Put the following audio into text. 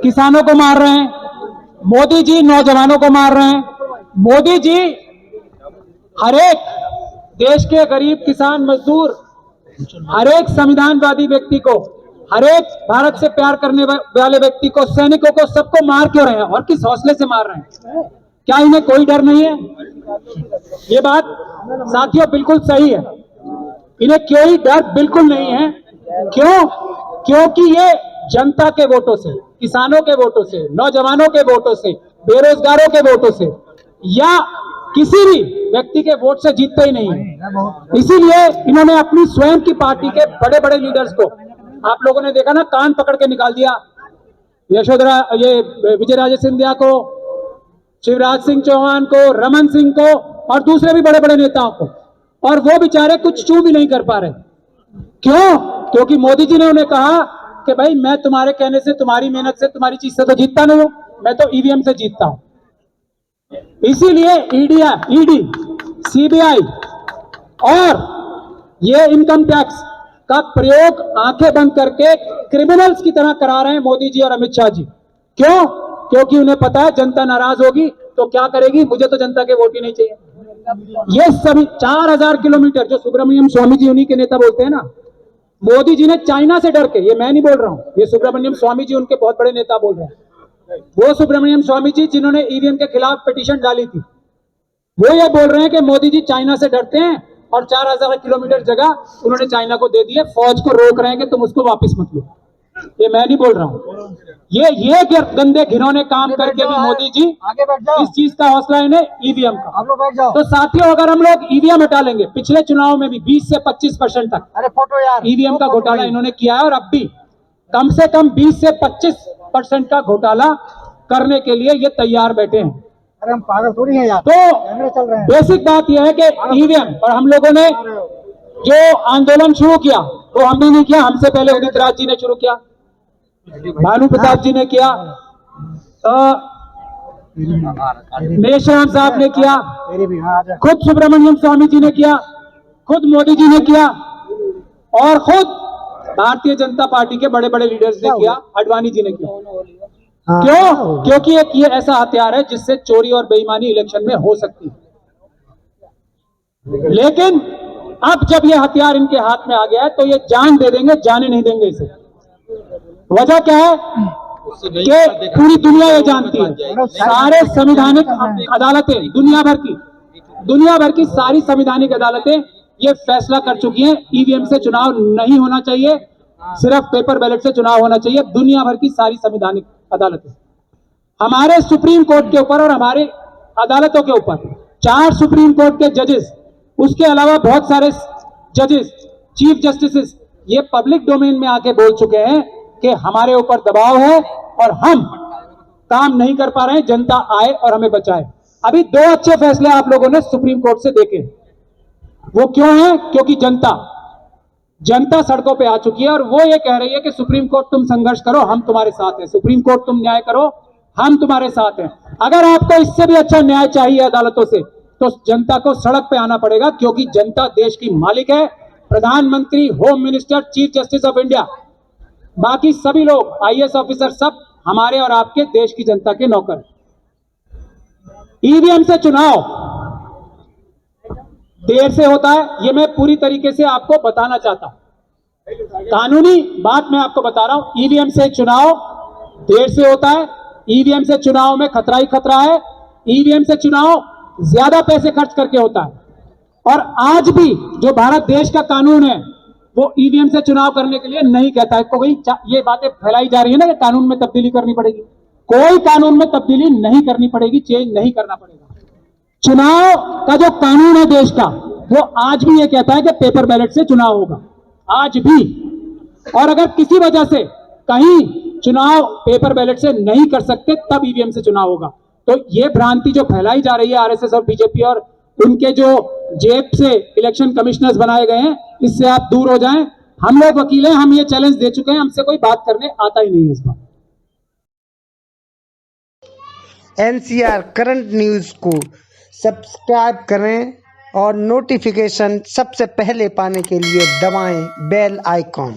किसानों को मार रहे हैं, मोदी जी नौजवानों को मार रहे हैं, मोदी जी हर एक देश के गरीब किसान मजदूर, हर एक संविधानवादी व्यक्ति को, हर एक भारत से प्यार करने वाले व्यक्ति को, सैनिकों को, सबको मार क्यों रहे हैं और किस हौसले से मार रहे हैं? क्या इन्हें कोई डर नहीं है? ये बात साथियों बिल्कुल सही है, इन्हें कोई डर बिल्कुल नहीं है। क्यों? क्योंकि ये जनता के वोटों से, किसानों के वोटों से, नौजवानों के वोटों से, बेरोजगारों के वोटों से या किसी भी व्यक्ति के वोट से जीतते ही नहीं है। इसीलिए इन्होंने अपनी स्वयं की पार्टी के बड़े बड़े लीडर्स को, आप लोगों ने देखा ना, कान पकड़ के निकाल दिया। यशोधरा, ये विजयराजे सिंधिया को, शिवराज सिंह चौहान को, रमन सिंह को और दूसरे भी बड़े बड़े नेताओं को, और वो बेचारे कुछ चू भी नहीं कर पा रहे। क्यों? क्योंकि मोदी जी ने उन्हें कहा कि भाई मैं तुम्हारे कहने से, तुम्हारी मेहनत से, तुम्हारी चीज से तो जीतता नहीं हूं, मैं तो ईवीएम से जीतता हूं। इसीलिए ईडी, सीबीआई और ये इनकम टैक्स का प्रयोग आंखें बंद करके क्रिमिनल्स की तरह करा रहे हैं मोदी जी और अमित शाह जी। क्यों? क्योंकि उन्हें पता है जनता नाराज होगी तो क्या करेगी, मुझे तो जनता के वोट ही नहीं चाहिए। ये सभी 4000 किलोमीटर, जो सुब्रमण्यम स्वामी जी उन्हीं के नेता बोलते हैं ना, मोदी जी ने चाइना से डर के, ये मैं नहीं बोल रहा हूं, ये सुब्रमण्यम स्वामी जी उनके बहुत बड़े नेता बोल रहे हैं, वो सुब्रमण्यम स्वामी जी जिन्होंने ईवीएम के खिलाफ पिटीशन डाली थी, वो ये बोल रहे हैं कि मोदी जी चाइना से डरते हैं और 4000 किलोमीटर जगह उन्होंने चाइना को दे दी है, फौज को रोक रहे हैं कि तुम उसको वापस मत लो। ये मैं नहीं बोल रहा हूं, ये गंदे घिनौने काम करके भी मोदी जी, इस चीज का हौसला इन्हें ईवीएम का। आप लोग बैठ जाओ। तो साथियों, अगर हम लोग ईवीएम हटा लेंगे, पिछले चुनाव में भी 20 से 25% तक, अरे फोटो यार, ईवीएम का घोटाला इन्होंने किया है और अब भी कम से कम 20 से 25% का घोटाला करने के लिए ये तैयार बैठे हैं। अरे हम पागल थोड़ी हैं यार। तो बेसिक बात यह है कि ईवीएम, और हम लोगों ने जो आंदोलन शुरू किया वो हमने नहीं किया, हमसे पहले उदित राज जी ने शुरू किया, भानु प्रताप जी ने किया, मेश्राम साहब ने किया, खुद सुब्रमण्यम स्वामी जी ने किया, खुद मोदी जी ने किया और खुद भारतीय जनता पार्टी के बड़े बड़े लीडर्स ने किया, आडवाणी जी ने किया। क्यों? क्योंकि एक ये ऐसा हथियार है जिससे चोरी और बेईमानी इलेक्शन में हो सकती है। लेकिन अब जब ये हथियार इनके हाथ में आ गया है तो ये जान दे देंगे, जाने नहीं देंगे इसे। वजह क्या है कि पूरी दुनिया ये जानती है, सारे संवैधानिक अदालतें, दुनिया भर की सारी संवैधानिक अदालतें ये फैसला कर चुकी हैं, ईवीएम से चुनाव नहीं होना चाहिए, सिर्फ पेपर बैलेट से चुनाव होना चाहिए। दुनिया भर की सारी संवैधानिक अदालतें, हमारे सुप्रीम कोर्ट के ऊपर और हमारे अदालतों के ऊपर 4 सुप्रीम कोर्ट के जजेस, उसके अलावा बहुत सारे जजेस, चीफ जस्टिस, ये पब्लिक डोमेन में आके बोल चुके हैं कि हमारे ऊपर दबाव है और हम काम नहीं कर पा रहे हैं, जनता आए और हमें बचाए। अभी 2 अच्छे फैसले आप लोगों ने सुप्रीम कोर्ट से देखे। वो क्यों है? क्योंकि जनता सड़कों पे आ चुकी है और वो ये कह रही है कि सुप्रीम कोर्ट तुम संघर्ष करो, हम तुम्हारे साथ हैं, सुप्रीम कोर्ट तुम न्याय करो, हम तुम्हारे साथ हैं। अगर आपको इससे भी अच्छा न्याय चाहिए अदालतों से तो जनता को सड़क पे आना पड़ेगा, क्योंकि जनता देश की मालिक है। प्रधानमंत्री, home minister, chief justice of India, बाकी सभी लोग, आईएएस ऑफिसर, सब हमारे और आपके देश की जनता के नौकर। ईवीएम से चुनाव देर से होता है, ये मैं पूरी तरीके से आपको बताना चाहता हूं। कानूनी बात मैं आपको बता रहा हूं, ईवीएम से चुनाव देर से होता है, ईवीएम से चुनाव में खतरा ही खतरा है, ईवीएम से चुनाव ज्यादा पैसे खर्च करके होता है। और आज भी जो भारत देश का कानून है वो ईवीएम से चुनाव करने के लिए नहीं कहता है। कोई ये बातें फैलाई जा रही है ना कि कानून में तब्दीली करनी पड़ेगी, कोई कानून में तब्दीली नहीं करनी पड़ेगी, चेंज नहीं करना पड़ेगा। चुनाव का जो कानून है देश का, वो आज भी ये कहता है कि पेपर बैलेट से चुनाव होगा, आज भी। और अगर किसी वजह से कहीं चुनाव पेपर बैलेट से नहीं कर सकते तब ईवीएम से चुनाव होगा। तो ये भ्रांति जो फैलाई जा रही है आरएसएस और बीजेपी और उनके जो जेब से इलेक्शन कमिश्नर्स बनाए गए हैं, इससे आप दूर हो जाएं। हम लोग वकील हैं, हम ये चैलेंज दे चुके हैं, हमसे कोई बात करने आता ही नहीं है इस बात। एनसीआर करंट न्यूज को सब्सक्राइब करें और नोटिफिकेशन सबसे पहले पाने के लिए दबाएं बेल आइकॉन।